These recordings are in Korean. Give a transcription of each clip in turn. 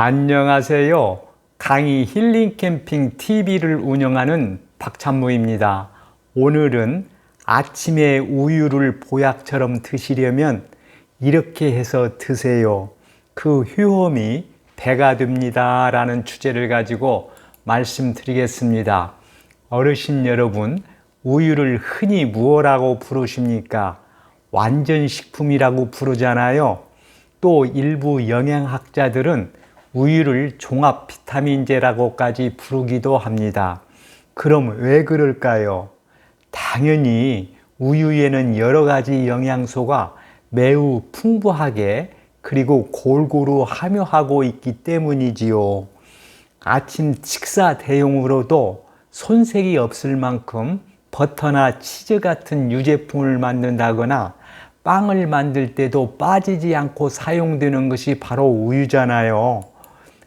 안녕하세요. 강의 힐링 캠핑 TV를 운영하는 박찬무입니다. 오늘은 아침에 우유를 보약처럼 드시려면 이렇게 해서 드세요. 그 효험이 배가 됩니다. 라는 주제를 가지고 말씀드리겠습니다. 어르신 여러분, 우유를 흔히 무엇라고 부르십니까? 완전식품이라고 부르잖아요. 또 일부 영양학자들은 우유를 종합 비타민제라고까지 부르기도 합니다. 그럼 왜 그럴까요? 당연히 우유에는 여러 가지 영양소가 매우 풍부하게 그리고 골고루 함유하고 있기 때문이지요. 아침 식사 대용으로도 손색이 없을 만큼 버터나 치즈 같은 유제품을 만든다거나 빵을 만들 때도 빠지지 않고 사용되는 것이 바로 우유잖아요.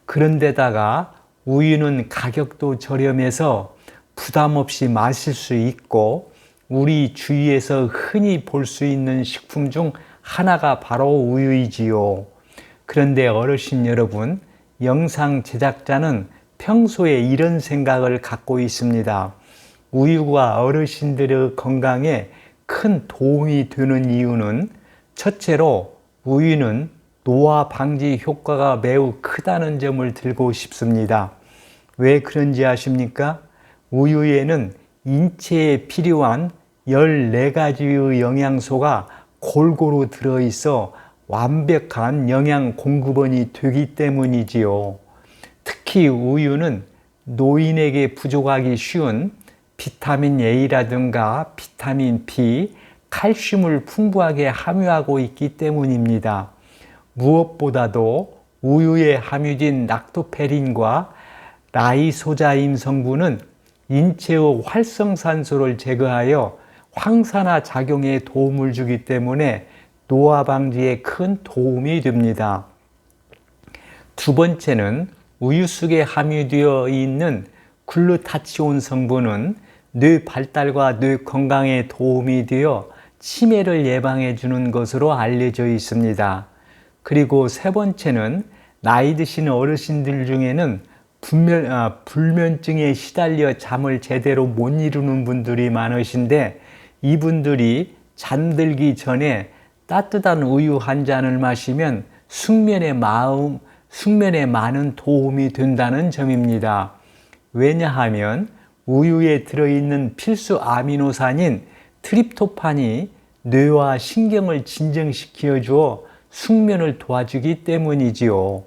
그런데다가 우유는 가격도 저렴해서 부담 없이 마실 수 있고 우리 주위에서 흔히 볼 수 있는 식품 중 하나가 바로 우유이지요. 그런데 어르신 여러분, 영상 제작자는 평소에 이런 생각을 갖고 있습니다. 우유가 어르신들의 건강에 큰 도움이 되는 이유는 첫째로 우유는 노화 방지 효과가 매우 크다는 점을 들고 싶습니다. 왜 그런지 아십니까? 우유에는 인체에 필요한 14가지의 영양소가 골고루 들어있어 완벽한 영양 공급원이 되기 때문이지요. 특히 우유는 노인에게 부족하기 쉬운 비타민 A라든가 비타민 B, 칼슘을 풍부하게 함유하고 있기 때문입니다. 무엇보다도 우유에 함유된 락토페린과 라이소자임 성분은 인체의 활성산소를 제거하여 항산화 작용에 도움을 주기 때문에 노화 방지에 큰 도움이 됩니다. 두 번째는 우유 속에 함유되어 있는 글루타치온 성분은 뇌 발달과 뇌 건강에 도움이 되어 치매를 예방해 주는 것으로 알려져 있습니다. 그리고 세 번째는 나이 드신 어르신들 중에는 불면증에 시달려 잠을 제대로 못 이루는 분들이 많으신데 이분들이 잠들기 전에 따뜻한 우유 한 잔을 마시면 숙면에 많은 도움이 된다는 점입니다. 왜냐하면 우유에 들어있는 필수 아미노산인 트립토판이 뇌와 신경을 진정시켜 주어 숙면을 도와주기 때문이지요.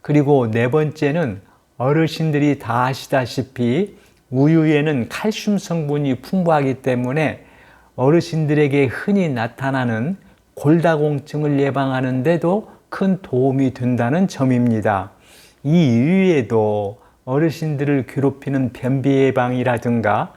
그리고 네 번째는 어르신들이 다 아시다시피 우유에는 칼슘 성분이 풍부하기 때문에 어르신들에게 흔히 나타나는 골다공증을 예방하는 데도 큰 도움이 된다는 점입니다. 이 이외에도 어르신들을 괴롭히는 변비 예방이라든가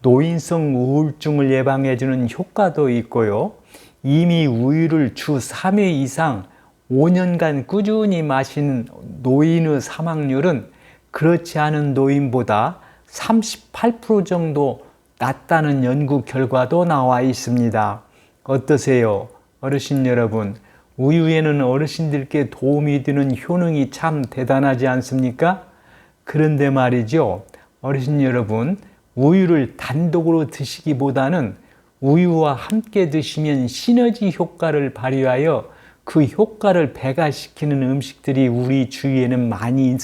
노인성 우울증을 예방해주는 효과도 있고요. 이미 우유를 주 3회 이상 5년간 꾸준히 마신 노인의 사망률은 그렇지 않은 노인보다 38% 정도 낮다는 연구 결과도 나와 있습니다. 어떠세요? 어르신 여러분, 우유에는 어르신들께 도움이 되는 효능이 참 대단하지 않습니까? 그런데 말이죠, 어르신 여러분, 우유를 단독으로 드시기보다는 우유와 함께 드시면 시너지 효과를 발휘하여 그 효과를 배가시키는 음식들이 우리 주위에는 많이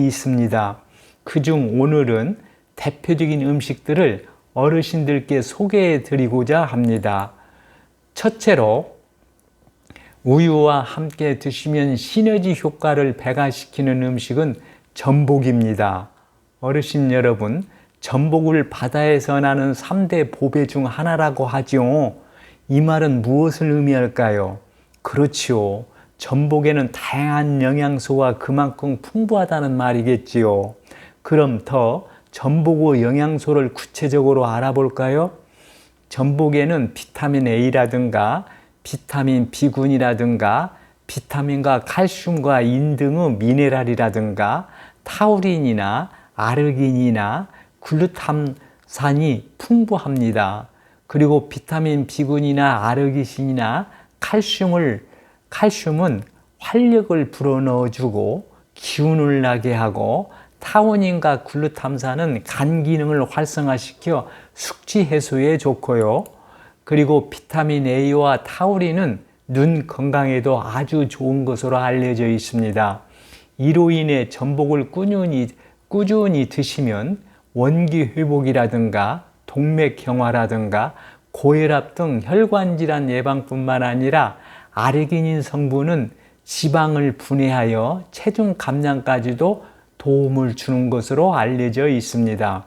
있습니다. 그중 오늘은 대표적인 음식들을 어르신들께 소개해 드리고자 합니다. 첫째로 우유와 함께 드시면 시너지 효과를 배가시키는 음식은 전복입니다. 어르신 여러분, 전복을 바다에서 나는 3대 보배 중 하나라고 하죠. 이 말은 무엇을 의미할까요? 그렇지요. 전복에는 다양한 영양소가 그만큼 풍부하다는 말이겠지요. 그럼 더 전복의 영양소를 구체적으로 알아볼까요? 전복에는 비타민 A라든가 비타민 B군이라든가 비타민과 칼슘과 인 등의 미네랄이라든가 타우린이나 아르기닌이나 글루탐산이 풍부합니다. 그리고 비타민 B군이나 아르기닌이나 칼슘은 활력을 불어넣어주고 기운을 나게 하고, 타우린과 글루탐산은 간 기능을 활성화시켜 숙취 해소에 좋고요. 그리고 비타민 A와 타우린은 눈 건강에도 아주 좋은 것으로 알려져 있습니다. 이로 인해 전복을 꾸준히 드시면 원기 회복이라든가 동맥 경화라든가 고혈압 등 혈관 질환 예방뿐만 아니라 아르기닌 성분은 지방을 분해하여 체중 감량까지도 도움을 주는 것으로 알려져 있습니다.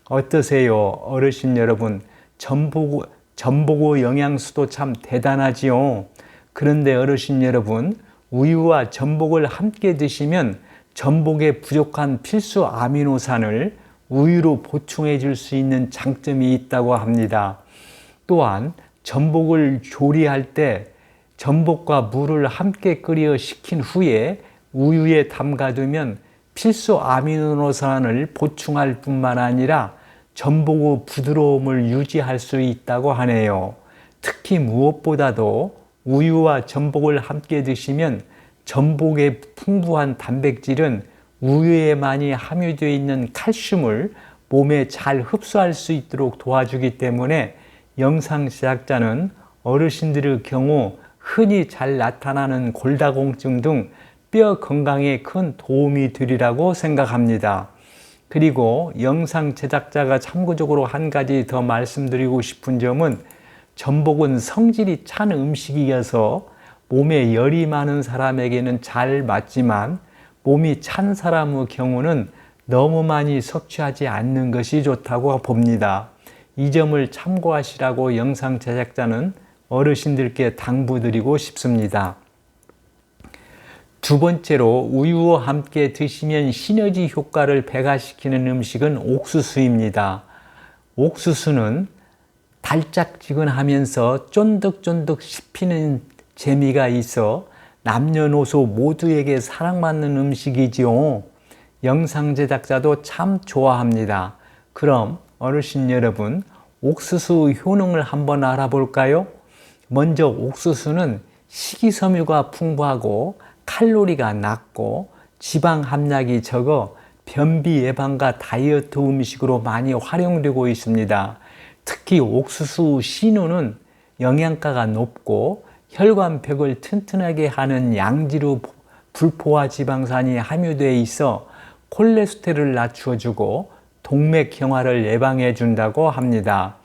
어떠세요? 어르신 여러분, 전복의 영양수도 참 대단하지요. 그런데 어르신 여러분, 우유와 전복을 함께 드시면 전복에 부족한 필수 아미노산을 우유로 보충해 줄 수 있는 장점이 있다고 합니다. 또한 전복을 조리할 때 전복과 물을 함께 끓여 식힌 후에 우유에 담가두면 필수 아미노산을 보충할 뿐만 아니라 전복의 부드러움을 유지할 수 있다고 하네요. 특히 무엇보다도 우유와 전복을 함께 드시면 전복의 풍부한 단백질은 우유에 많이 함유되어 있는 칼슘을 몸에 잘 흡수할 수 있도록 도와주기 때문에 영상 제작자는 어르신들의 경우 흔히 잘 나타나는 골다공증 등 뼈 건강에 큰 도움이 되리라고 생각합니다. 그리고 영상 제작자가 참고적으로 한 가지 더 말씀드리고 싶은 점은 전복은 성질이 찬 음식이어서 몸에 열이 많은 사람에게는 잘 맞지만 몸이 찬 사람의 경우는 너무 많이 섭취하지 않는 것이 좋다고 봅니다. 이 점을 참고하시라고 영상 제작자는 어르신들께 당부드리고 싶습니다. 두 번째로 우유와 함께 드시면 시너지 효과를 배가시키는 음식은 옥수수입니다. 옥수수는 달짝지근하면서 쫀득쫀득 씹히는 재미가 있어 남녀노소 모두에게 사랑받는 음식이지요. 영상 제작자도 참 좋아합니다. 그럼 어르신 여러분, 옥수수 효능을 한번 알아볼까요? 먼저 옥수수는 식이섬유가 풍부하고 칼로리가 낮고 지방 함량이 적어 변비 예방과 다이어트 음식으로 많이 활용되고 있습니다. 특히 옥수수 신우는 영양가가 높고 혈관벽을 튼튼하게 하는 양지류 불포화 지방산이 함유되어 있어 콜레스테롤을 낮춰주고 동맥 경화를 예방해 준다고 합니다.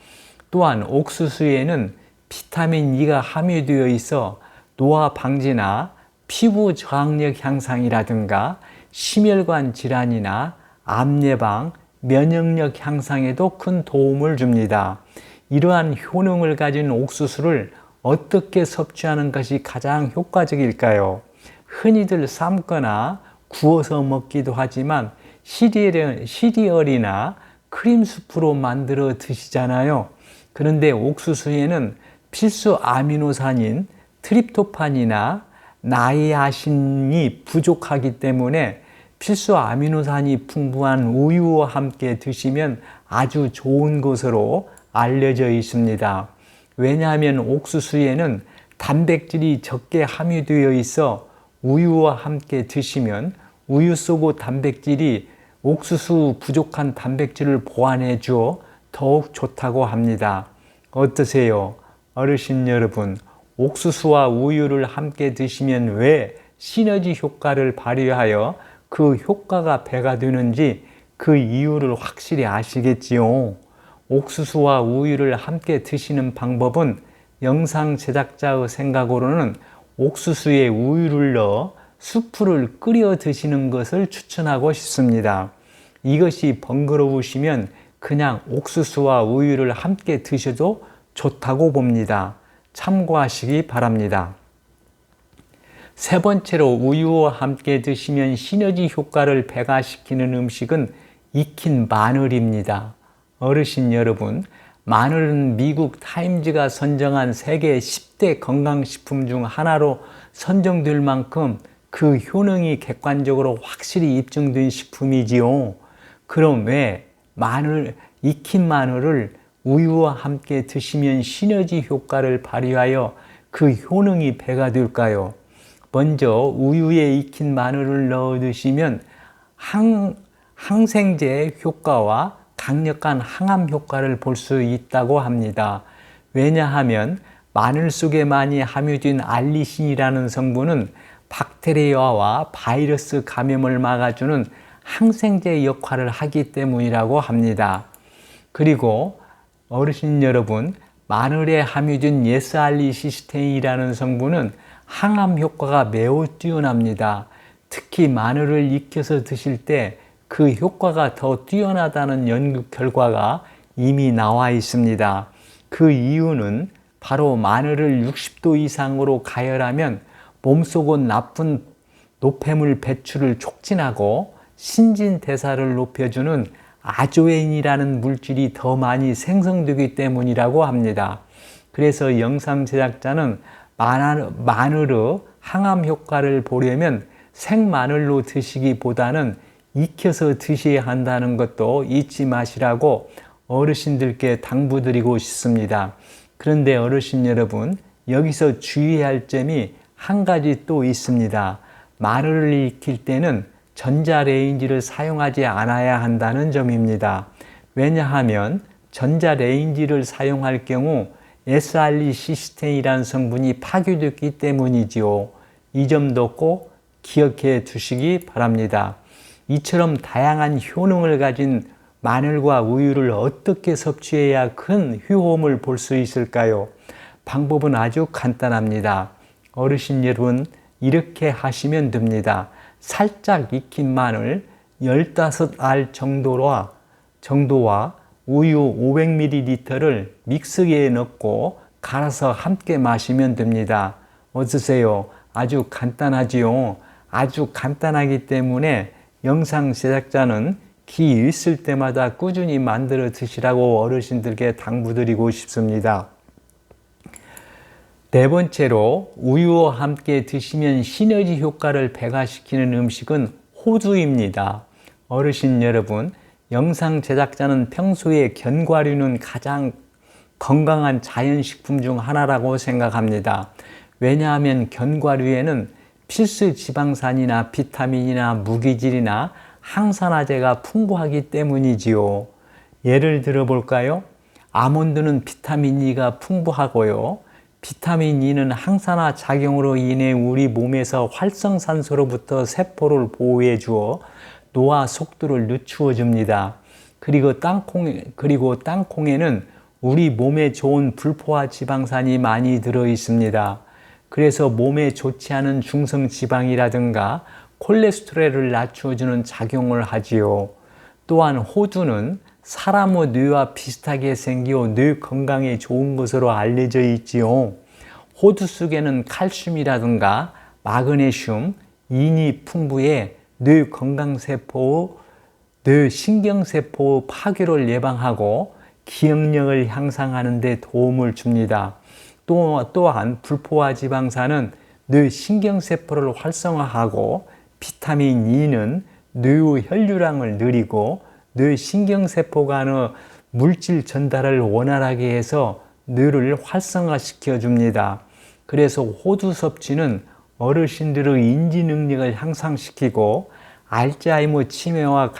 또한 옥수수에는 비타민 E가 함유되어 있어 노화 방지나 피부 저항력 향상이라든가 심혈관 질환이나 암 예방, 면역력 향상에도 큰 도움을 줍니다. 이러한 효능을 가진 옥수수를 어떻게 섭취하는 것이 가장 효과적일까요? 흔히들 삶거나 구워서 먹기도 하지만 시리얼이나 크림 수프로 만들어 드시잖아요. 그런데 옥수수에는 필수 아미노산인 트립토판이나 나이아신이 부족하기 때문에 필수 아미노산이 풍부한 우유와 함께 드시면 아주 좋은 것으로 알려져 있습니다. 왜냐하면 옥수수에는 단백질이 적게 함유되어 있어 우유와 함께 드시면 우유 속의 단백질이 옥수수 부족한 단백질을 보완해 주어 더욱 좋다고 합니다. 어떠세요? 어르신 여러분, 옥수수와 우유를 함께 드시면 왜 시너지 효과를 발휘하여 그 효과가 배가 되는지 그 이유를 확실히 아시겠지요? 옥수수와 우유를 함께 드시는 방법은 영상 제작자의 생각으로는 옥수수에 우유를 넣어 수프를 끓여 드시는 것을 추천하고 싶습니다. 이것이 번거로우시면 그냥 옥수수와 우유를 함께 드셔도 좋다고 봅니다. 참고하시기 바랍니다. 세 번째로 우유와 함께 드시면 시너지 효과를 배가시키는 음식은 익힌 마늘입니다. 어르신 여러분, 마늘은 미국 타임즈가 선정한 세계 10대 건강식품 중 하나로 선정될 만큼 그 효능이 객관적으로 확실히 입증된 식품이지요. 그럼 왜 익힌 마늘을 우유와 함께 드시면 시너지 효과를 발휘하여 그 효능이 배가 될까요? 먼저 우유에 익힌 마늘을 넣어 드시면 항생제 효과와 강력한 항암 효과를 볼 수 있다고 합니다. 왜냐하면 마늘 속에 많이 함유된 알리신이라는 성분은 박테리아와 바이러스 감염을 막아주는 항생제 역할을 하기 때문이라고 합니다. 그리고 어르신 여러분, 마늘에 함유된 예스알리시스테인이라는 성분은 항암 효과가 매우 뛰어납니다. 특히 마늘을 익혀서 드실 때 그 효과가 더 뛰어나다는 연구 결과가 이미 나와 있습니다. 그 이유는 바로 마늘을 60도 이상으로 가열하면 몸속은 나쁜 노폐물 배출을 촉진하고 신진대사를 높여주는 아조엔이라는 물질이 더 많이 생성되기 때문이라고 합니다. 그래서 영상 제작자는 마늘의 항암 효과를 보려면 생마늘로 드시기보다는 익혀서 드셔야 한다는 것도 잊지 마시라고 어르신들께 당부드리고 싶습니다. 그런데 어르신 여러분, 여기서 주의할 점이 한 가지 또 있습니다. 마늘을 익힐 때는 전자레인지를 사용하지 않아야 한다는 점입니다. 왜냐하면 전자레인지를 사용할 경우 S알리시스테인이라는 성분이 파괴됐기 때문이지요. 이 점도 꼭 기억해 두시기 바랍니다. 이처럼 다양한 효능을 가진 마늘과 우유를 어떻게 섭취해야 큰 효험을 볼 수 있을까요? 방법은 아주 간단합니다. 어르신 여러분, 이렇게 하시면 됩니다. 살짝 익힌 마늘 15알 정도와 우유 500ml를 믹서기에 넣고 갈아서 함께 마시면 됩니다. 어떠세요? 아주 간단하지요? 아주 간단하기 때문에 영상 제작자는 기 있을 때마다 꾸준히 만들어 드시라고 어르신들께 당부드리고 싶습니다. 네 번째로 우유와 함께 드시면 시너지 효과를 배가시키는 음식은 호두입니다. 어르신 여러분, 영상 제작자는 평소에 견과류는 가장 건강한 자연식품 중 하나라고 생각합니다. 왜냐하면 견과류에는 필수 지방산이나 비타민이나 무기질이나 항산화제가 풍부하기 때문이지요. 예를 들어 볼까요? 아몬드는 비타민 E가 풍부하고요. 비타민 E는 항산화 작용으로 인해 우리 몸에서 활성산소로부터 세포를 보호해 주어 노화 속도를 늦추어 줍니다. 그리고 땅콩에는 우리 몸에 좋은 불포화 지방산이 많이 들어 있습니다. 그래서 몸에 좋지 않은 중성 지방이라든가 콜레스테롤을 낮추어주는 작용을 하지요. 또한 호두는 사람의 뇌와 비슷하게 생겨 뇌 건강에 좋은 것으로 알려져 있지요. 호두 속에는 칼슘이라든가 마그네슘, 인이 풍부해 뇌 건강세포, 뇌 신경세포 파괴를 예방하고 기억력을 향상하는 데 도움을 줍니다. 또한 불포화 지방산은 뇌 신경세포를 활성화하고 비타민 E는 뇌의 혈류량을 늘리고 뇌 신경세포 간의 물질 전달을 원활하게 해서 뇌를 활성화시켜 줍니다. 그래서 호두 섭취는 어르신들의 인지 능력을 향상시키고 알츠하이머 치매와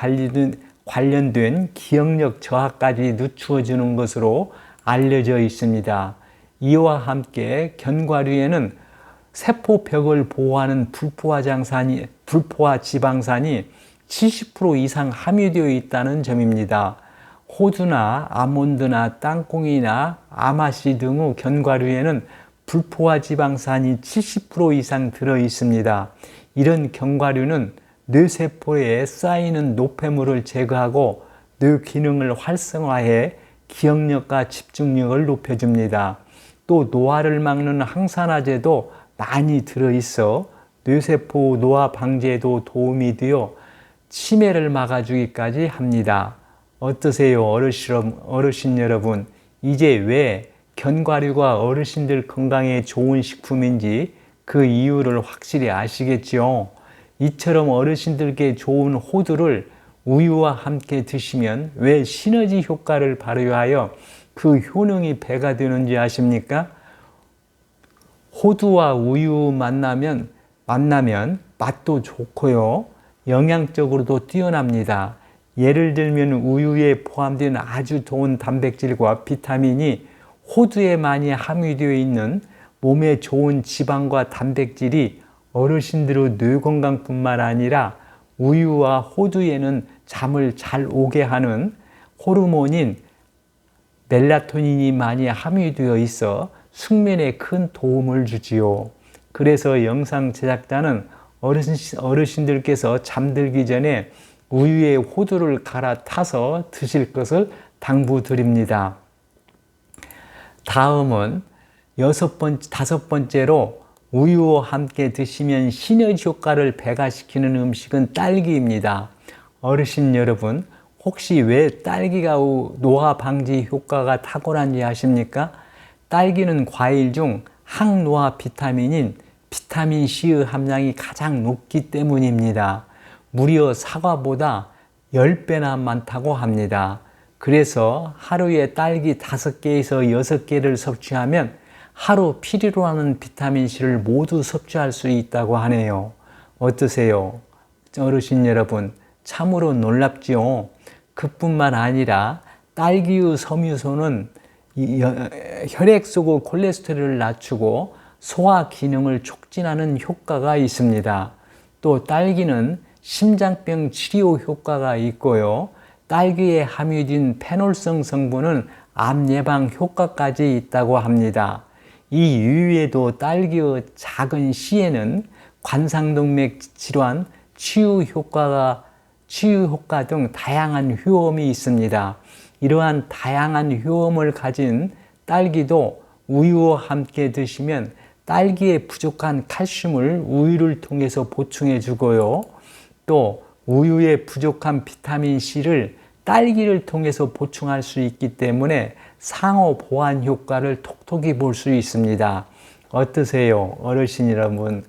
관련된 기억력 저하까지 늦추어 주는 것으로 알려져 있습니다. 이와 함께 견과류에는 세포벽을 보호하는 불포화 지방산이 70% 이상 함유되어 있다는 점입니다. 호두나 아몬드나 땅콩이나 아마씨 등의 견과류에는 불포화 지방산이 70% 이상 들어 있습니다. 이런 견과류는 뇌세포에 쌓이는 노폐물을 제거하고 뇌 기능을 활성화해 기억력과 집중력을 높여줍니다. 또 노화를 막는 항산화제도 많이 들어있어 뇌세포 노화 방지에도 도움이 되어 치매를 막아주기까지 합니다. 어떠세요, 어르신 여러분? 이제 왜 견과류가 어르신들 건강에 좋은 식품인지 그 이유를 확실히 아시겠죠? 이처럼 어르신들께 좋은 호두를 우유와 함께 드시면 왜 시너지 효과를 발휘하여 그 효능이 배가 되는지 아십니까? 호두와 우유 만나면 만나면 맛도 좋고요. 영양적으로도 뛰어납니다. 예를 들면 우유에 포함된 아주 좋은 단백질과 비타민이 호두에 많이 함유되어 있는 몸에 좋은 지방과 단백질이 어르신들의 뇌 건강뿐만 아니라 우유와 호두에는 잠을 잘 오게 하는 호르몬인 멜라토닌이 많이 함유되어 있어 숙면에 큰 도움을 주지요. 그래서 영상 제작자는 어르신들께서 잠들기 전에 우유에 호두를 갈아타서 드실 것을 당부드립니다. 다음은 다섯 번째로 우유와 함께 드시면 시너지 효과를 배가시키는 음식은 딸기입니다. 어르신 여러분, 혹시 왜 딸기가 노화 방지 효과가 탁월한지 아십니까? 딸기는 과일 중 항노화 비타민인 비타민 C의 함량이 가장 높기 때문입니다. 무려 사과보다 10배나 많다고 합니다. 그래서 하루에 딸기 5개에서 6개를 섭취하면 하루 필요로 하는 비타민C를 모두 섭취할 수 있다고 하네요. 어떠세요? 어르신 여러분, 참으로 놀랍지요? 그뿐만 아니라 딸기의 섬유소는 혈액 속의 콜레스테롤을 낮추고 소화 기능을 촉진하는 효과가 있습니다. 또 딸기는 심장병 치료 효과가 있고요. 딸기에 함유된 페놀성 성분은 암 예방 효과까지 있다고 합니다. 이 이외에도 딸기의 작은 씨에는 관상동맥 질환 치유 효과 등 다양한 효험이 있습니다. 이러한 다양한 효험을 가진 딸기도 우유와 함께 드시면 딸기에 부족한 칼슘을 우유를 통해서 보충해 주고요. 또 우유에 부족한 비타민C를 딸기를 통해서 보충할 수 있기 때문에 상호 보완 효과를 톡톡히 볼 수 있습니다. 어떠세요? 어르신 여러분,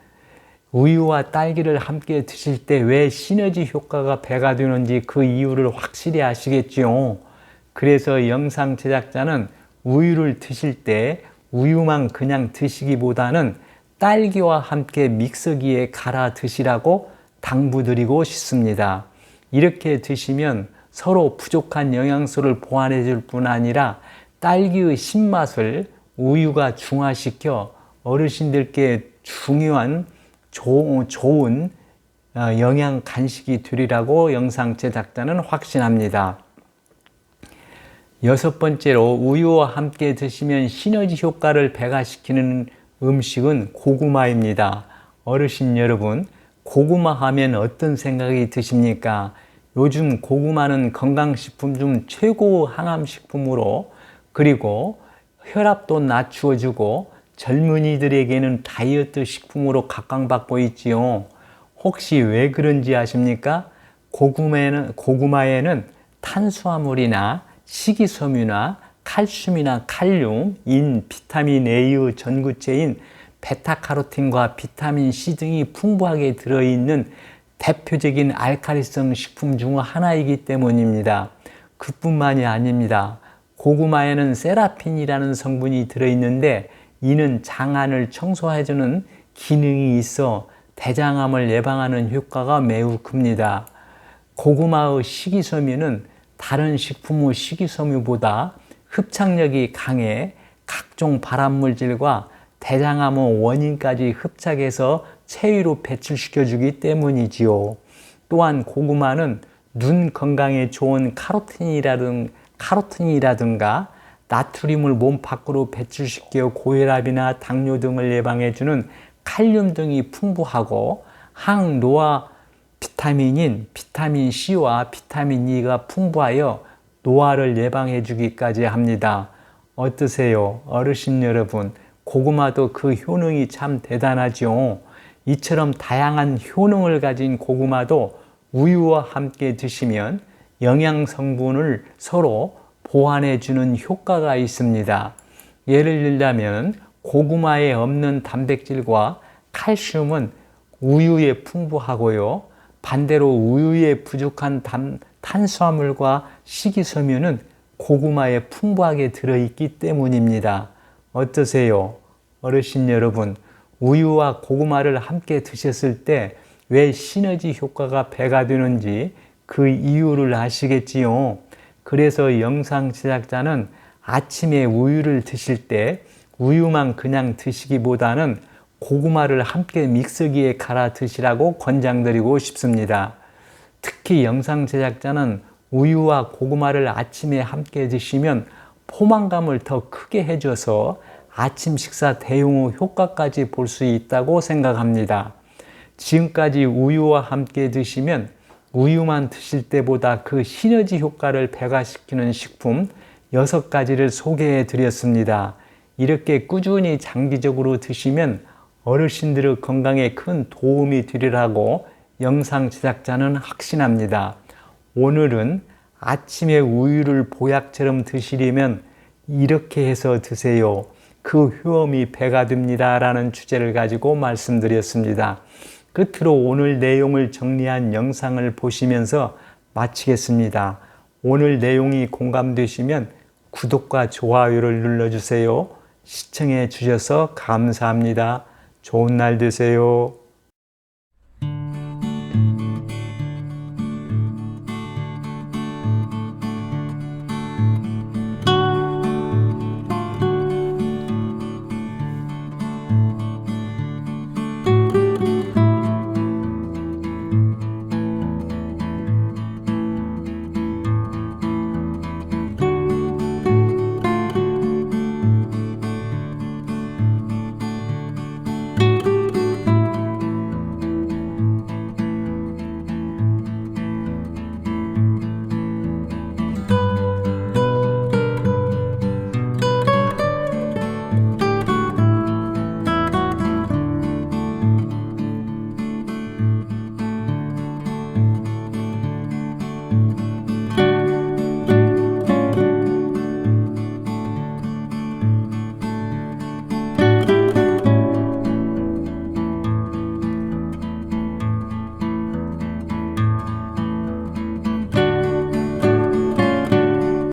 우유와 딸기를 함께 드실 때 왜 시너지 효과가 배가 되는지 그 이유를 확실히 아시겠죠? 그래서 영상 제작자는 우유를 드실 때 우유만 그냥 드시기보다는 딸기와 함께 믹서기에 갈아 드시라고 당부드리고 싶습니다. 이렇게 드시면 서로 부족한 영양소를 보완해 줄 뿐 아니라 딸기의 신맛을 우유가 중화시켜 어르신들께 중요한 좋은 영양 간식이 되리라고 영상 제작자는 확신합니다. 6번째로 우유와 함께 드시면 시너지 효과를 배가시키는 음식은 고구마입니다. 어르신 여러분, 고구마 하면 어떤 생각이 드십니까? 요즘 고구마는 건강식품 중 최고 항암식품으로, 그리고 혈압도 낮추어주고 젊은이들에게는 다이어트 식품으로 각광받고 있지요. 혹시 왜 그런지 아십니까? 고구마에는 탄수화물이나 식이섬유나 칼슘이나 칼륨, 비타민 A의 전구체인 베타카로틴과 비타민 C 등이 풍부하게 들어있는 대표적인 알칼리성 식품 중 하나이기 때문입니다. 그뿐만이 아닙니다. 고구마에는 세라핀이라는 성분이 들어있는데 이는 장안을 청소해주는 기능이 있어 대장암을 예방하는 효과가 매우 큽니다. 고구마의 식이섬유는 다른 식품의 식이섬유보다 흡착력이 강해 각종 발암물질과 대장암의 원인까지 흡착해서 체위로 배출시켜주기 때문이지요. 또한 고구마는 눈 건강에 좋은 카로틴이라든가 나트륨을 몸 밖으로 배출시켜 고혈압이나 당뇨 등을 예방해주는 칼륨 등이 풍부하고 항노화 비타민인 비타민 C와 비타민 E가 풍부하여 노화를 예방해 주기까지 합니다. 어떠세요? 어르신 여러분, 고구마도 그 효능이 참 대단하죠. 이처럼 다양한 효능을 가진 고구마도 우유와 함께 드시면 영양 성분을 서로 보완해 주는 효과가 있습니다. 예를 들자면 고구마에 없는 단백질과 칼슘은 우유에 풍부하고요. 반대로 우유에 부족한 탄수화물과 식이섬유는 고구마에 풍부하게 들어있기 때문입니다. 어떠세요? 어르신 여러분, 우유와 고구마를 함께 드셨을 때 왜 시너지 효과가 배가 되는지 그 이유를 아시겠지요? 그래서 영상 제작자는 아침에 우유를 드실 때 우유만 그냥 드시기보다는 고구마를 함께 믹서기에 갈아 드시라고 권장드리고 싶습니다. 특히 영상 제작자는 우유와 고구마를 아침에 함께 드시면 포만감을 더 크게 해줘서 아침 식사 대용 후 효과까지 볼 수 있다고 생각합니다. 지금까지 우유와 함께 드시면 우유만 드실 때보다 그 시너지 효과를 배가시키는 식품 6가지를 소개해 드렸습니다. 이렇게 꾸준히 장기적으로 드시면 어르신들의 건강에 큰 도움이 되리라고 영상 제작자는 확신합니다. 오늘은 아침에 우유를 보약처럼 드시려면 이렇게 해서 드세요. 그 효험이 배가 됩니다. 라는 주제를 가지고 말씀드렸습니다. 끝으로 오늘 내용을 정리한 영상을 보시면서 마치겠습니다. 오늘 내용이 공감되시면 구독과 좋아요를 눌러주세요. 시청해 주셔서 감사합니다. 좋은 날 되세요.